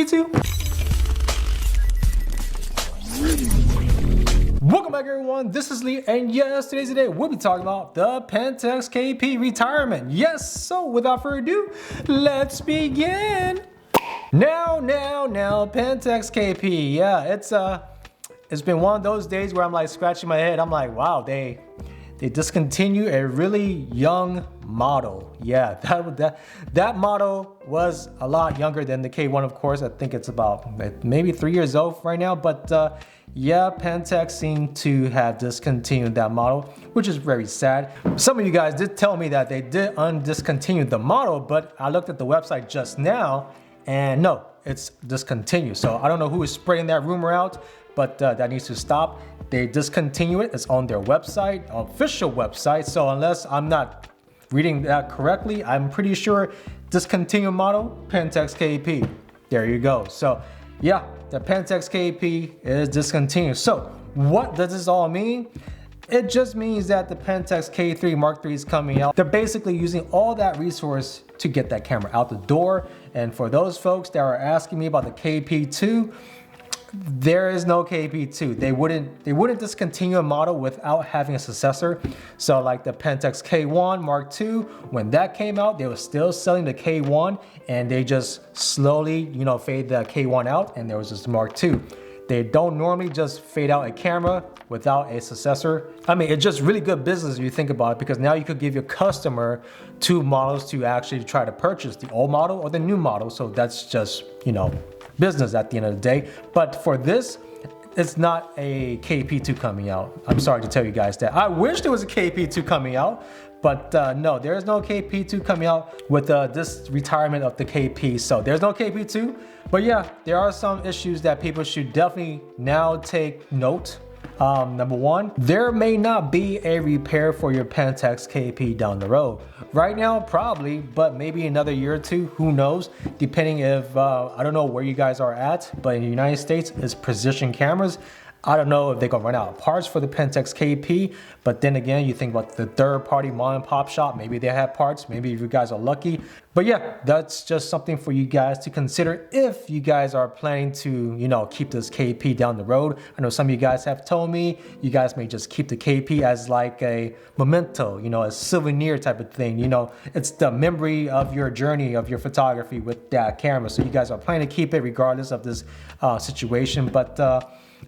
YouTube? Welcome back everyone, this is Lee, and yes, today's the day we'll be talking about the Pentax KP retirement. Yes, so without further ado, let's begin. Now, Pentax KP, yeah, it's been one of those days where I'm like scratching my head. I'm like, wow, they discontinued a really young model. Yeah, that model was a lot younger than the K1, of course. I think it's about maybe 3 years old right now, but yeah, Pentax seemed to have discontinued that model, which is very sad. Some of you guys did tell me that they did undiscontinue the model, but I looked at the website just now and no, it's discontinued. So I don't know who is spreading that rumor out, but that needs to stop. They discontinue it. It's on their website, official website. So unless I'm not reading that correctly, I'm pretty sure discontinued model, Pentax KP. There you go. So yeah, the Pentax KP is discontinued. So what does this all mean? It just means that the Pentax K3 Mark III is coming out. They're basically using all that resource to get that camera out the door. And for those folks that are asking me about the KP2, there is no KP2. They wouldn't discontinue a model without having a successor. So like the Pentax K1 Mark II, when that came out, they were still selling the K1 and they just slowly, fade the K1 out and there was this Mark II. They don't normally just fade out a camera without a successor. I mean, it's just really good business if you think about it, because now you could give your customer two models to actually try to purchase, the old model or the new model. So that's just, business at the end of the day. But for this, it's not a KP2 coming out. I'm sorry to tell you guys that. I wish there was a KP2 coming out, but no, there is no KP2 coming out with this retirement of the KP. So there's no KP2. But yeah, there are some issues that people should definitely now take note. Number one, there may not be a repair for your Pentax KP down the road. Right now, probably, but maybe another year or two, who knows? Depending if, I don't know where you guys are at, but in the United States, it's precision cameras. I don't know if they're gonna run out of parts for the Pentax KP, but then again, you think about the third-party mom and pop shop, maybe they have parts, maybe if you guys are lucky. But yeah, that's just something for you guys to consider if you guys are planning to, keep this KP down the road. I know some of you guys have told me you guys may just keep the KP as like a memento, a souvenir type of thing. It's the memory of your journey of your photography with that camera. So you guys are planning to keep it regardless of this situation. But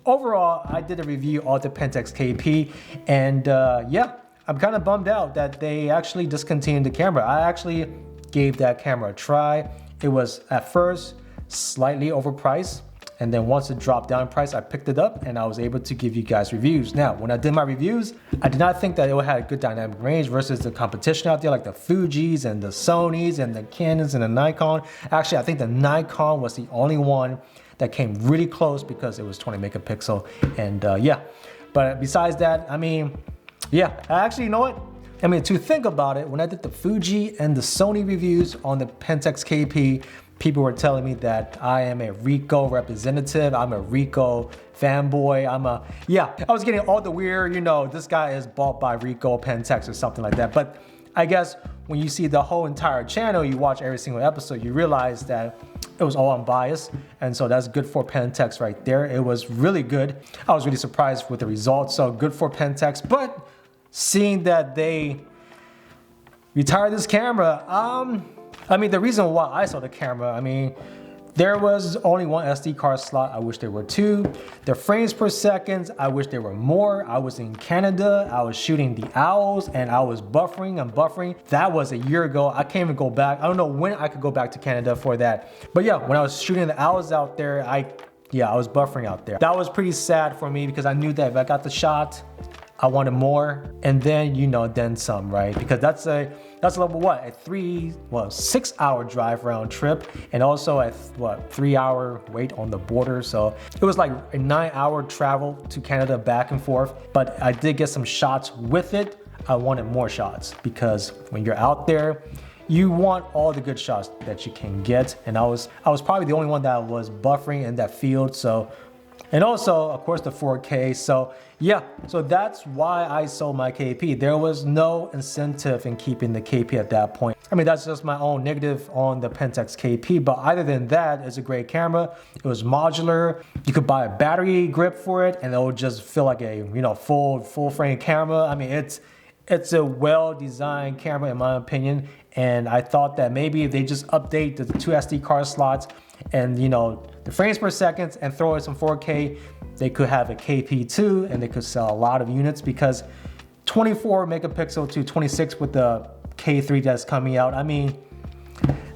overall, I did a review of the Pentax KP, and yeah, I'm kind of bummed out that they actually discontinued the camera. I actually gave that camera a try. It was at first slightly overpriced, and then once it dropped down in price, I picked it up and I was able to give you guys reviews. Now, when I did my reviews, I did not think that it would have a good dynamic range versus the competition out there, like the Fujis and the Sonys and the Canons and the Nikon. Actually, I think the Nikon was the only one that came really close because it was 20 megapixel, and yeah. But besides that, I mean, yeah, actually, you know what? I mean, to think about it, when I did the Fuji and the Sony reviews on the Pentax KP, people were telling me that I am a Ricoh representative, I'm a Ricoh fanboy, I was getting all the weird, this guy is bought by Ricoh Pentax or something like that. But I guess when you see the whole entire channel, you watch every single episode, you realize that it was all unbiased. And so that's good for Pentax right there. It was really good. I was really surprised with the results. So good for Pentax. But seeing that they retired this camera, I mean, the reason why I saw the camera, there was only one SD card slot. I wish there were two. The frames per second, I wish there were more. I was in Canada. I was shooting the owls and I was buffering and buffering. That was a year ago. I can't even go back. I don't know when I could go back to Canada for that. But yeah, when I was shooting the owls out there, I was buffering out there. That was pretty sad for me because I knew that if I got the shot, I wanted more, and then then some, right? Because that's a level what? A 6 hour drive round trip, and also a 3 hour wait on the border. So it was like a 9 hour travel to Canada back and forth. But I did get some shots with it. I wanted more shots because when you're out there, you want all the good shots that you can get. And I was probably the only one that was buffering in that field. So And also, of course, the 4K. So yeah, so that's why I sold my KP. There was no incentive in keeping the KP at that point. I mean, that's just my own negative on the Pentax KP, but other than that, it's a great camera. It was modular. You could buy a battery grip for it and it would just feel like a, you know, full frame camera. I mean, it's a well-designed camera in my opinion. And I thought that maybe if they just update the 2 SD card slots and, you know, the frames per second and throw in some 4K, they could have a KP2 and they could sell a lot of units, because 24 megapixel to 26 with the K3 that's coming out. I mean,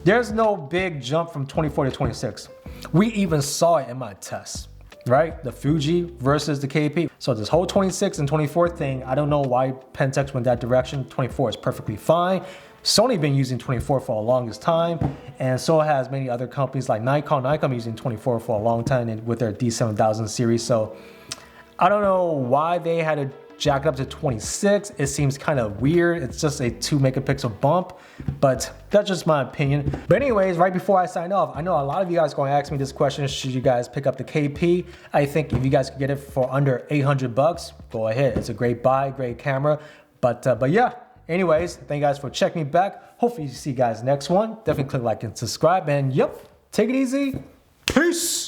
there's no big jump from 24 to 26. We even saw it in my tests, right? The Fuji versus the KP. So this whole 26 and 24 thing, I don't know why Pentax went that direction. 24 is perfectly fine. Sony been using 24 for the longest time, and so has many other companies like Nikon. Nikon using 24 for a long time and with their D7000 series. So I don't know why they had to jack it up to 26. It seems kind of weird. It's just a 2 megapixel bump, but that's just my opinion. But anyways, right before I sign off, I know a lot of you guys are going to ask me this question: should you guys pick up the KP? I think if you guys could get it for under 800 bucks, go ahead. It's a great buy, great camera. But yeah. Anyways, thank you guys for checking me back. Hopefully you see you guys next one. Definitely click like and subscribe, and yep, take it easy. Peace.